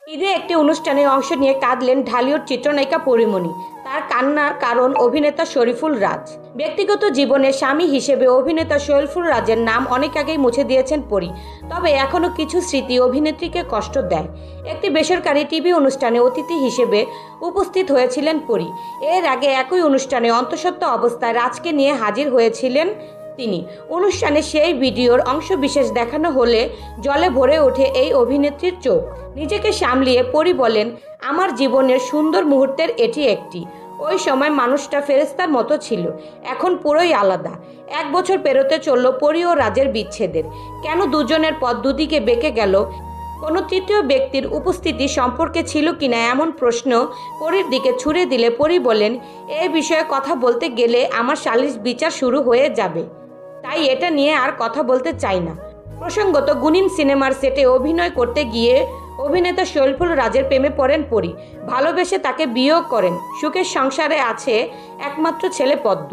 ঈদে একটি অনুষ্ঠানে অংশ নিয়ে কাঁদলেন ঢালিউড চিত্রনায়িকা পরীমণি। তার কান্নার কারণ অভিনেতা শরীফুল রাজ। ব্যক্তিগত জীবনে স্বামী হিসেবে অভিনেতা শরীফুল রাজের নাম অনেক আগেই মুছে দিয়েছেন পরী। তবে এখনও কিছু স্মৃতি অভিনেত্রীকে কষ্ট দেয়। একটি বেসরকারি টিভি অনুষ্ঠানে অতিথি হিসেবে উপস্থিত হয়েছিলেন পরী। এর আগে একই অনুষ্ঠানে অন্তঃসত্ত্বা অবস্থায় রাজকে নিয়ে হাজির হয়েছিলেন তিনি। অনুষ্ঠানে সেই ভিডিওর অংশবিশেষ দেখানো হলে জলে ভরে ওঠে এই অভিনেত্রীর চোখ। নিজেকে সামলিয়ে পরী বলেন, আমার জীবনের সুন্দর মুহূর্তের এটি একটি। ওই সময় মানুষটা ফেরেশতার মতো ছিল, এখন পুরোই আলাদা। 1 বছর পেরোতে চলল পরী ও রাজের বিচ্ছেদের। কেন দুজনের পথ দুদিকে বেঁকে গেল? কোনো তৃতীয় ব্যক্তির উপস্থিতি সম্পর্কে ছিল কিনা এমন প্রশ্ন পরীর দিকে ছুড়ে দিলে পরী বলেন, এ বিষয়ে কথা বলতে গেলে আমার সালিশ বিচার শুরু হয়ে যাবে, তাই এটা নিয়ে আর কথা বলতে চাই না। প্রসঙ্গত, গুনিন সিনেমার সেটে অভিনয় করতে গিয়ে অভিনেতা শরীফুল রাজের প্রেমে পড়েন পরী। ভালোবেসে তাকে বিয়েও করেন। সুখের সংসারে আছে একমাত্র ছেলে পদ্ম।